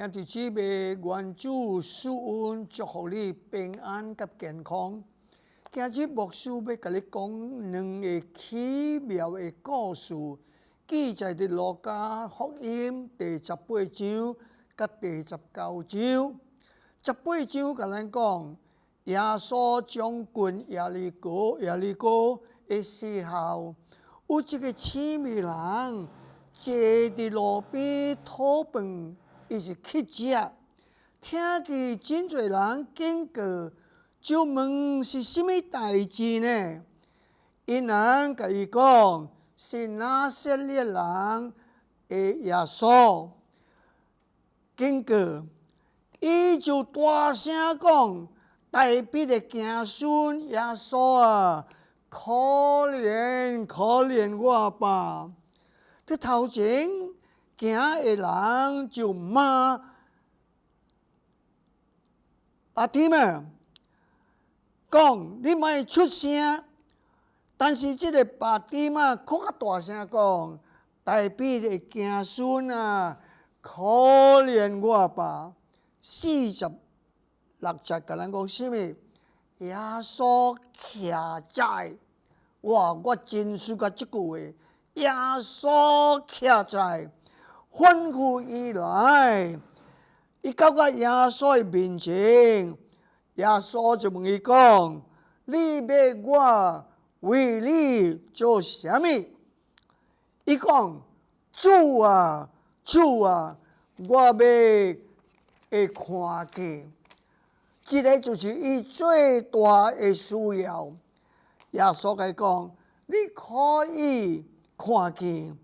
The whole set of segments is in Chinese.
兄弟姊妹，願主賜恩祝福你平安及健康。今日牧師要甲你講兩個奇妙的故事，記載佇路加福音第18章甲第19章。18章甲咱講，耶穌將近耶利哥的時候，有一個市民人坐佇路邊討飯。伊是乞食，聽見真濟人經過，就問是甚麼代志呢？因人甲伊講，是拿撒勒人的耶穌經過，伊就大聲講：大衛的子孫耶穌啊，可憐可憐我吧！佇頭前行的人就罵巴底買，講你莫出聲。但是這個巴底買佫較大聲講：大衛的子孫啊，可憐我吧！46節甲咱講什麼？耶穌徛在，哇！我真喜歡這句話。耶穌徛在。吩咐伊來，伊到個耶穌的面前，耶穌就問伊講：你要我為你做啥物？伊講：主啊，主啊，我要會看見。這個就是伊最大的需要。耶穌甲伊講：你可以看見。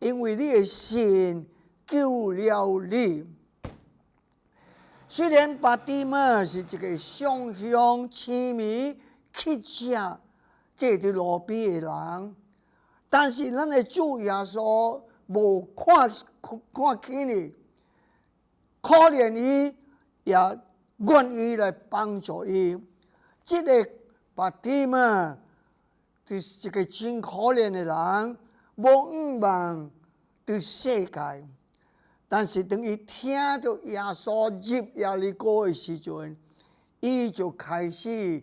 因為你的信救了你。雖然巴底買是一個上鄉市民乞食坐佇路邊的人，但是咱的主耶穌無看輕伊，可憐伊，也願意來幫助伊。這個巴底買就是一個真可憐的人。無望對世界，但是當伊聽到耶穌入耶利哥的時陣，伊就開始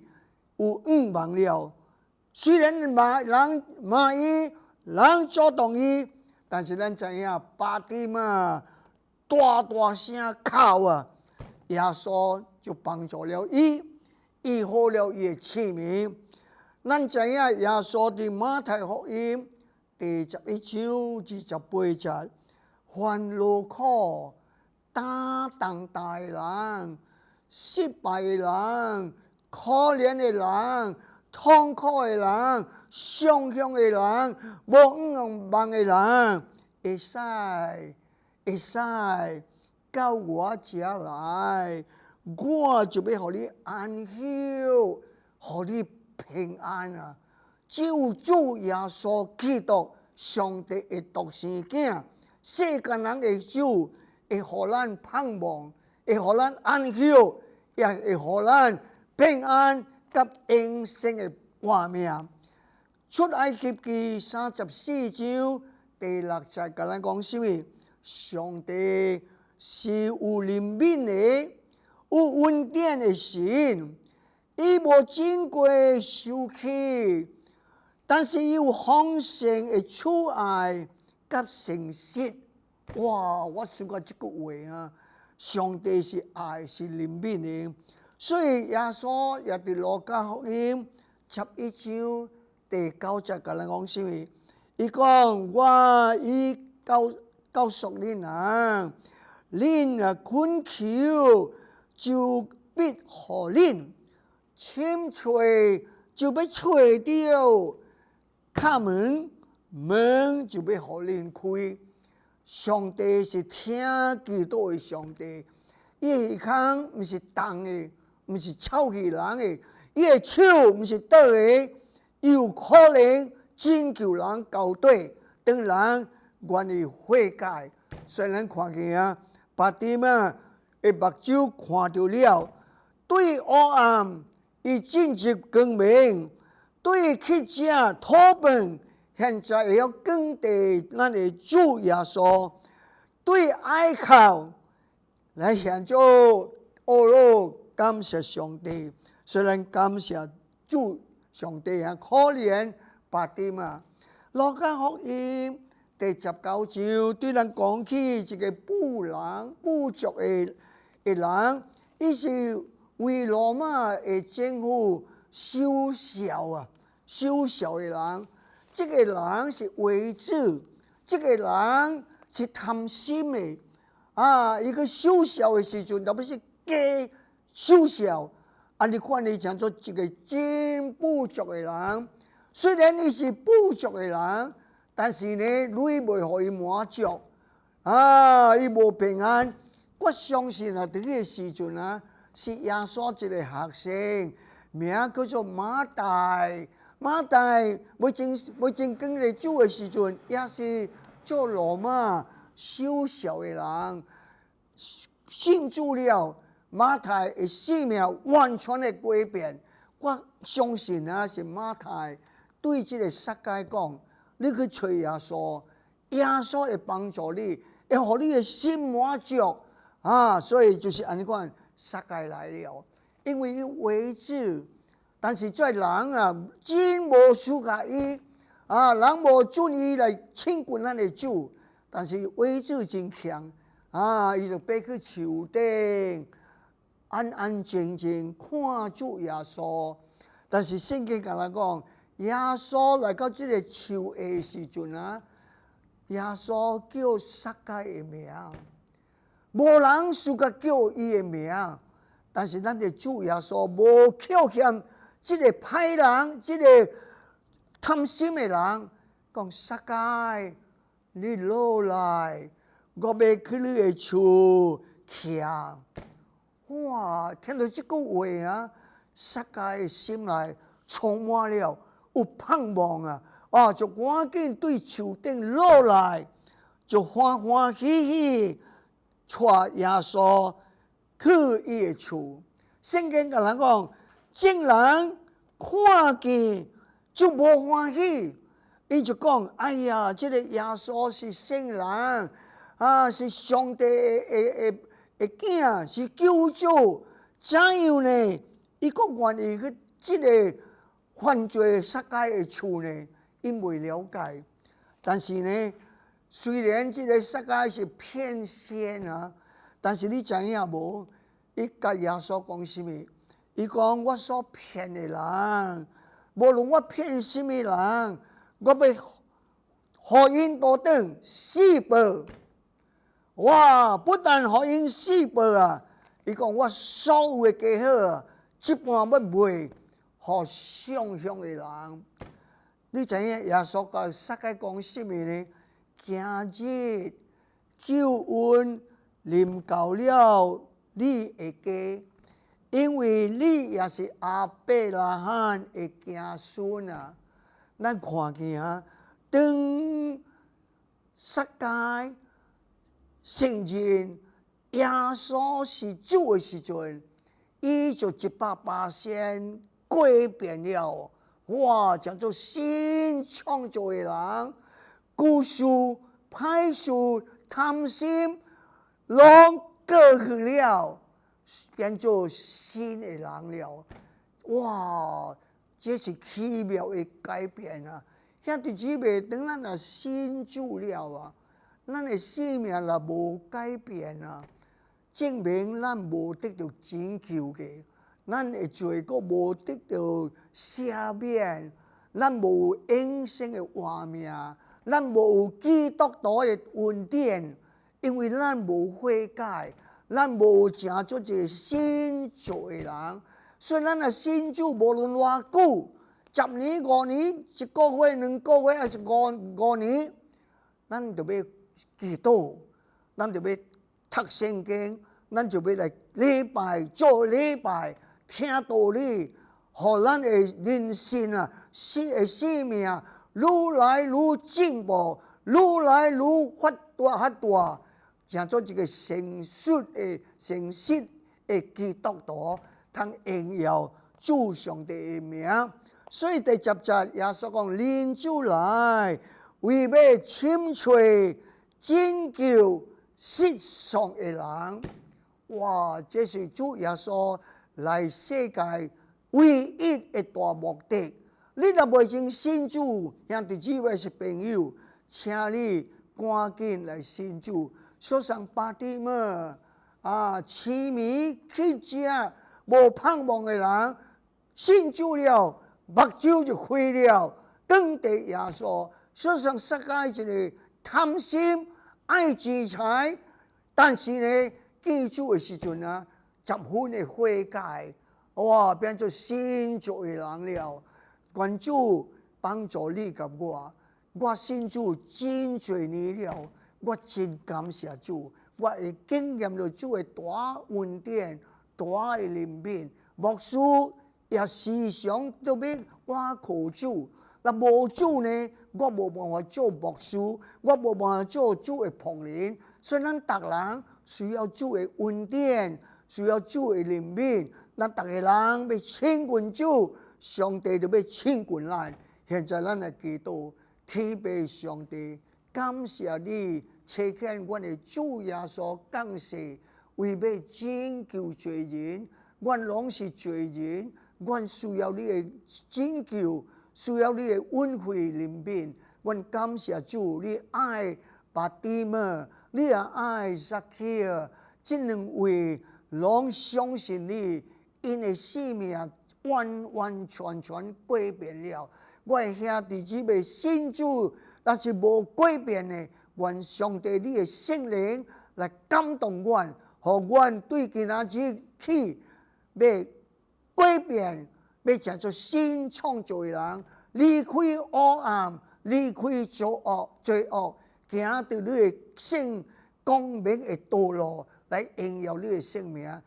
有望了。雖然人罵伊，人阻擋伊，但是咱知影巴底買大聲哭啊，耶穌就幫助了伊，醫好了伊的市民。咱知影耶穌佇馬太福音第11章至18節，凡勞苦擔重擔的人、失敗的人、可憐的人、痛苦的人、傷傷的人、無望的人，會使到我這來，我就要予你安息，予你平安啊！只有主耶穌基督，上帝的獨生子，世間人的主，會予咱盼望，會予咱安息，也會予咱平安及永生的活命。出埃及記34章第6節，甲咱講什麼？上帝是有憐憫的，有恩典的神，伊無經過受氣。但是伊有豐盛的慈愛及誠實。哇！我想過這句話啊，上帝是愛，是憐憫的。所以耶穌也佇路加福音11章第9節甲咱講什麼？伊講：我已告訴恁啊，恁啊懇求就必互恁，深找就要找到。敲門，門就要互恁開。上帝是聽基督的上帝，伊的耳孔毋是動的，毋是臭氣人的，伊的手毋是倒的，伊有可能拯救人到底，當人願意悔改。雖然看見啊，巴底買的目睭看到了，對黑暗伊進入光明。對乞食討飯，現在會曉講地咱的主耶穌；對哀哭，来獻咗惡羅感謝上帝。雖然感謝主上帝啊，可憐巴蒂瑪。路加福音第19章對咱講起一個部族的人，伊是為羅馬的政府收受的人。這個人是偽子，這個人是貪心的。一個收受的時陣，特別是假收受。你看你像做一個真部族的人，雖然你是部族的人，但是呢，你未互伊滿足，伊無平安。我相信喺呢個時陣啊，是耶穌一個學生，名叫做馬大。馬大未正經歷主的時陣，也是做羅馬收受的人，信主了。馬太的生命完全的改變，我相信啊，是馬太對這個世界講，你去找耶穌，耶穌會幫助你，會讓你的心滿足。所以就是按你講，世界來了，因為伊偽子，但是這人啊，真無屬下伊，人無准伊來親近咱的主，但是偽子真強，伊就爬去樹頂。安安靜靜看住耶穌，但是聖經甲咱講，耶穌來到這個樹下的時陣啊，耶穌叫世界的名，無人輸甲叫伊的名，但是咱的主耶穌無扣欠這個歹人，這個貪心的人，講世界，你落來，我要去你的厝徛。哇！聽到這句話啊，世界的心內充滿了有盼望啊！就趕緊對樹頂落來，就歡歡喜喜帶耶穌去伊的厝。聖經甲咱講，眾人看見就無歡喜，伊就講：哎呀，這個耶穌是聖人是上帝的囝，是救主，怎樣呢？伊閣願意去這個犯罪世界的厝呢？因未了解。但是呢，雖然這個世界是騙仙但是你知影無？伊甲耶穌講什麼？伊講：我所騙的人，無論我騙什麼人，我要互因都等四報。哇！不但互因四報伊講我所有的家好一半要賣互相向的人。你知影耶穌甲世界講什麼呢？今日救恩臨到了你的家，因為你也是亞伯拉罕的子孫咱看見當世界承認耶穌是主的時陣，伊就100%改變了。哇！叫做新創造的人，舊事、歹事、貪心，攏過去了，變做新的人了。哇！這是奇妙的改變兄弟姊妹，當咱若信主了咱的生命若無改變證明咱無得到拯救嘅，咱的罪過無得到赦免，咱無永生嘅活命，咱無基督徒嘅恩典，因為咱無悔改，咱無成做一個新造嘅人。所以咱若信主，無論偌久，10年、5年、1個月、2個月，還是五年，咱就要祈禱，咱就要讀聖經，咱就要來禮拜做禮拜，聽道理，互咱的人生生命愈來愈進步，愈來愈發大，成做一個成熟的基督徒，通榮耀主上帝的名。所以第10節耶穌講：人子來，為要尋找拯救失喪的人。哇！這是主耶穌來世界唯一的大目的。你若未曾信主，兄弟姊妹是朋友，請你趕緊來信主。所上巴蒂妹痴迷乞食無盼望的人，信主了，目睭就開了，等地耶穌。所上世界一個貪心愛錢財，但是呢，記主的時陣啊，10分的悔改，哇，變做信主的人了。願主幫助你及我信主真多年了，我真感謝主，我會經驗到主的大恩典、大的憐憫。牧師也時常都要我靠主，若無主呢，我無辦法做牧師，我無辦法做主的僕人。所以咱逐人需要主的恩典，需要主的憐憫。咱逐個人要親近主，上帝就要親近咱。現在咱來祈禱，天父上帝，感謝你差遣阮的主耶穌降世，為要拯救罪人。阮攏是罪人，阮需要你的拯救，需要你的恩惠憐憫。阮感謝主，你愛巴蒂妹，你也愛撒該爾，這兩位攏相信你，因的性命完完全全改變了。我的兄弟姊妹信主，但是無改變的，願上帝你的聖靈來感動阮，互阮對今仔日起要改變，要成做新創造的人，離開黑暗，離開罪惡，行到你的聖光明的道路，來榮耀你的聖名。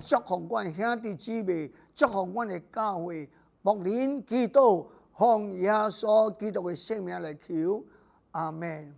祝福阮兄弟姊妹，祝福阮的教會，牧人祈禱，奉耶穌基督的聖名來求，阿們。